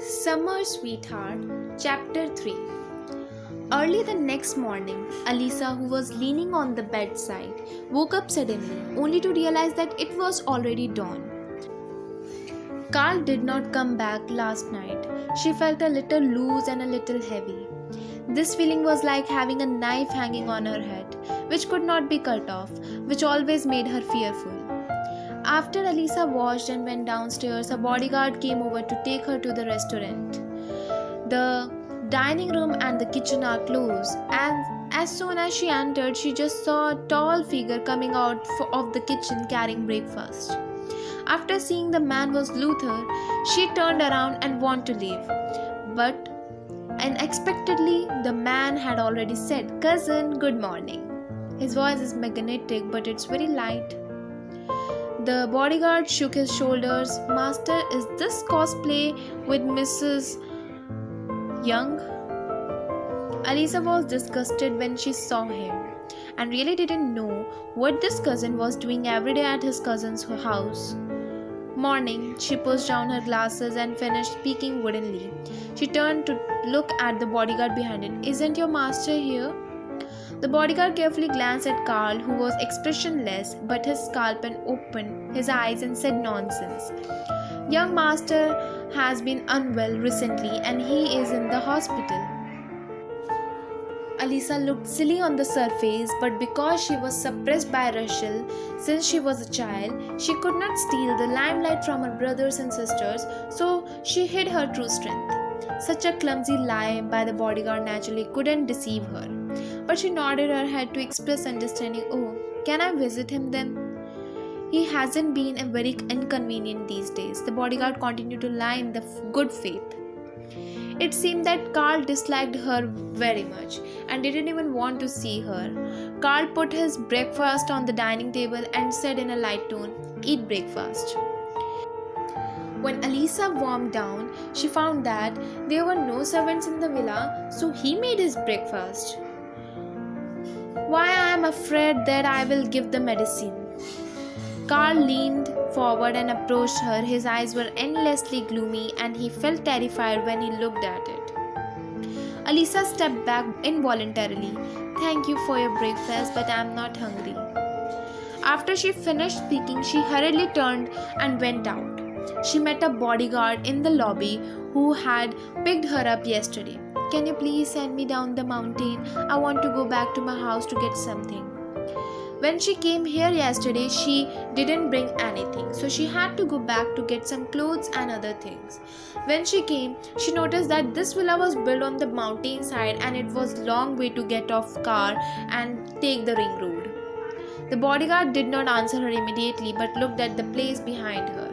Summer Sweetheart, Chapter 3. Early the next morning, Alisa, who was leaning on the bedside, woke up suddenly, only to realize that it was already dawn. Carl did not come back last night. She felt a little loose and a little heavy. This feeling was like having a knife hanging on her head, which could not be cut off, which always made her fearful. After Alisa washed and went downstairs, a bodyguard came over to take her to the restaurant. The dining room and the kitchen are closed, and as soon as she entered, she just saw a tall figure coming out of the kitchen carrying breakfast. After seeing the man was Luther, she turned around and wanted to leave. But unexpectedly, the man had already said, "Cousin, good morning." His voice is magnetic, but it's very light. The bodyguard shook his shoulders. "Master, is this cosplay with Mrs. Young?" Alisa was disgusted when she saw him and really didn't know what this cousin was doing every day at his cousin's house. Morning, she pushed down her glasses and finished speaking woodenly. She turned to look at the bodyguard behind it. "Isn't your master here?" The bodyguard carefully glanced at Carl, who was expressionless, but his sculpin opened his eyes and said, "Nonsense. Young master has been unwell recently and he is in the hospital." Alisa looked silly on the surface, but because she was suppressed by Rachel since she was a child, she could not steal the limelight from her brothers and sisters, so she hid her true strength. Such a clumsy lie by the bodyguard naturally couldn't deceive her. But she nodded her head to express understanding. "Oh, can I visit him then? He hasn't been a very inconvenient these days." The bodyguard continued to lie in the good faith. It seemed that Carl disliked her very much and didn't even want to see her. Carl put his breakfast on the dining table and said in a light tone, "Eat breakfast." When Alisa warmed down, she found that there were no servants in the villa, so he made his breakfast. "Why, I am afraid that I will give the medicine." Carl leaned forward and approached her. His eyes were endlessly gloomy and he felt terrified when he looked at it. Alisa stepped back involuntarily. "Thank you for your breakfast, but I am not hungry." After she finished speaking, she hurriedly turned and went out. She met a bodyguard in the lobby who had picked her up yesterday. "Can you please send me down the mountain? I want to go back to my house to get something." When she came here yesterday, she didn't bring anything, so she had to go back to get some clothes and other things. When she came, she noticed that this villa was built on the mountainside and it was a long way to get off car and take the ring road. The bodyguard did not answer her immediately but looked at the place behind her.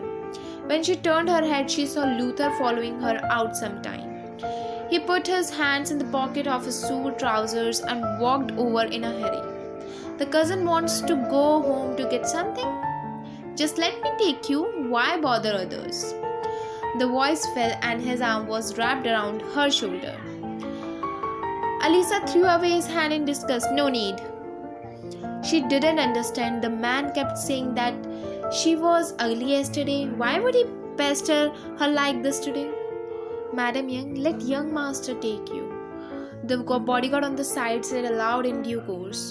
When she turned her head, she saw Luther following her out some time. He put his hands in the pocket of his suit trousers and walked over in a hurry. "The cousin wants to go home to get something? Just let me take you. Why bother others?" The voice fell and his arm was wrapped around her shoulder. Alisa threw away his hand in disgust. "No need." She didn't understand. The man kept saying that she was ugly yesterday. Why would he pester her like this today? "Madam Young, let young master take you," the bodyguard on the side said aloud in due course.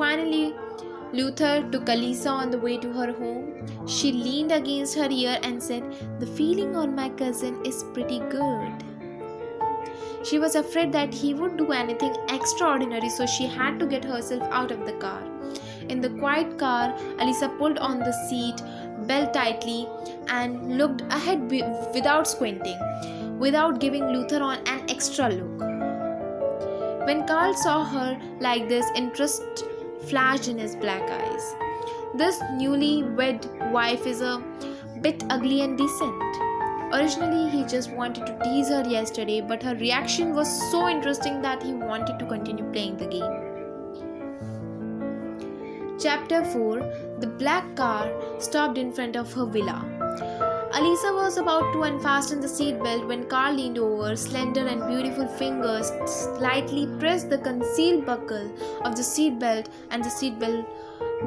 Finally, Luther took Alisa on the way to her home. She leaned against her ear and said, "The feeling on my cousin is pretty good." She was afraid that he would do anything extraordinary, so she had to get herself out of the car. In the quiet car, Alisa pulled on the seat belt tightly and looked ahead without squinting, without giving Luther an extra look. When Carl saw her like this, interest flashed in his black eyes. This newly-wed wife is a bit ugly and decent. Originally, he just wanted to tease her yesterday, but her reaction was so interesting that he wanted to continue playing the game. Chapter 4. The black car stopped in front of her villa. Alisa was about to unfasten the seatbelt when Carl leaned over. Slender and beautiful fingers slightly pressed the concealed buckle of the seatbelt, and the seatbelt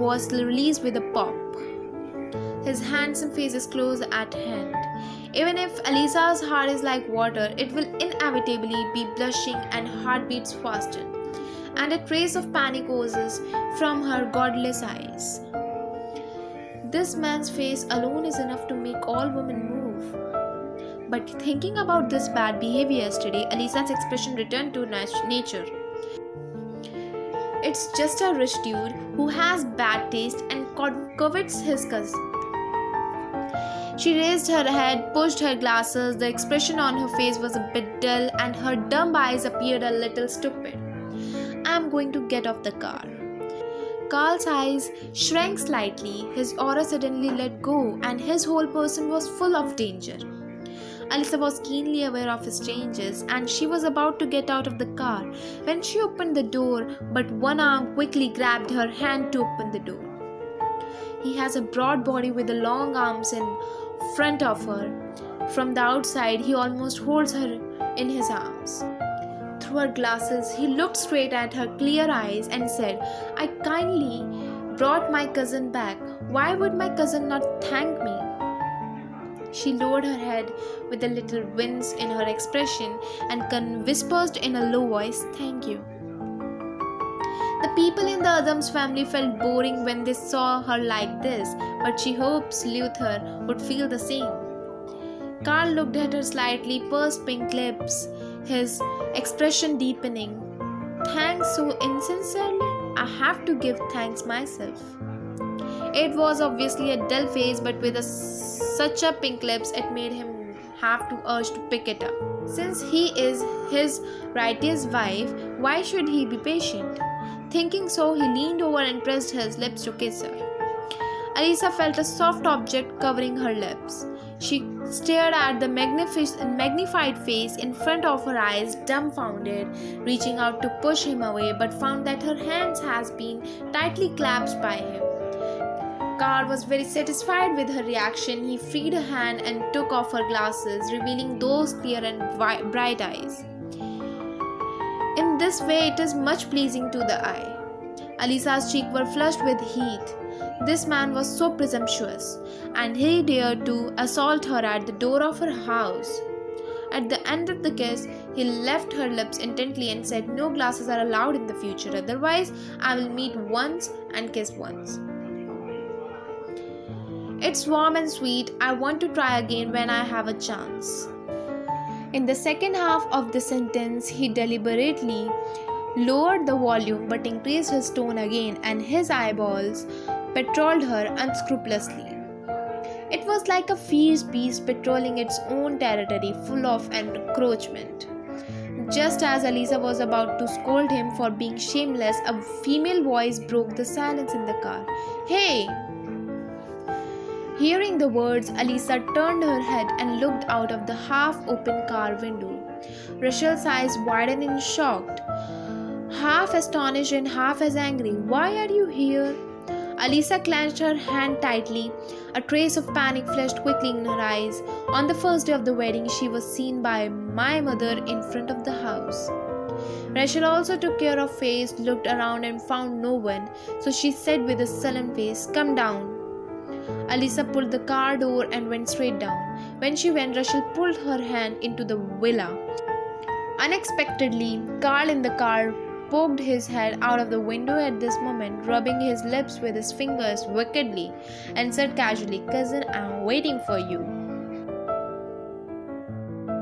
was released with a pop. His handsome face is close at hand. Even if Elisa's heart is like water, it will inevitably be blushing and heartbeats faster. And a trace of panic oozes from her godless eyes. This man's face alone is enough to make all women move. But thinking about this bad behavior yesterday, Elisa's expression returned to nature. It's just a rich dude who has bad taste and covets his cousin. She raised her head, pushed her glasses. The expression on her face was a bit dull, and her dumb eyes appeared a little stupid. I'm going to get off the car. Carl's eyes shrank slightly, his aura suddenly let go, and his whole person was full of danger. Elisa was keenly aware of his changes, and she was about to get out of the car when she opened the door, but one arm quickly grabbed her hand to open the door. He has a broad body with the long arms in front of her. From the outside, he almost holds her in his arms. Through her glasses, he looked straight at her clear eyes and said, I kindly brought my cousin back. Why would my cousin not thank me? She lowered her head with a little wince in her expression and whispered in a low voice, Thank you. The people in the Adams family felt boring when they saw her like this, but she hopes Luther would feel the same. Carl looked at her slightly pursed pink lips, his expression deepening. Thanks so insincerely? I have to give thanks myself. It was obviously a dull face, but with such a pink lips, it made him have to urge to pick it up. Since he is his righteous wife, why should he be patient? Thinking so, he leaned over and pressed his lips to kiss her. Elisa felt a soft object covering her lips. She stared at the magnified face in front of her eyes, dumbfounded, reaching out to push him away, but found that her hands had been tightly clasped by him. Carl was very satisfied with her reaction. He freed her hand and took off her glasses, revealing those clear and bright eyes. In this way, it is much pleasing to the eye. Elisa's cheeks were flushed with heat. This man was so presumptuous, and he dared to assault her at the door of her house. At the end of the kiss, he left her lips intently and said, No glasses are allowed in the future, otherwise I will meet once and kiss once. It's warm and sweet. I want to try again when I have a chance. In the second half of the sentence, he deliberately lowered the volume but increased his tone again, and his eyeballs patrolled her unscrupulously. It was like a fierce beast patrolling its own territory full of encroachment. Just as Elisa was about to scold him for being shameless, a female voice broke the silence in the car. Hey! Hearing the words, Elisa turned her head and looked out of the half-open car window. Rachel's eyes widened in shock, half astonished and half as angry. Why are you here? Elisa clenched her hand tightly. A trace of panic flashed quickly in her eyes. On the first day of the wedding, she was seen by my mother in front of the house. Rachel also took care of face, looked around and found no one, so she said with a sullen face, Come down. Elisa pulled the car door and went straight down. When she went, Rachel pulled her hand into the villa. Unexpectedly, Carl in the car poked his head out of the window at this moment, rubbing his lips with his fingers wickedly, and said casually, Cousin, I'm waiting for you.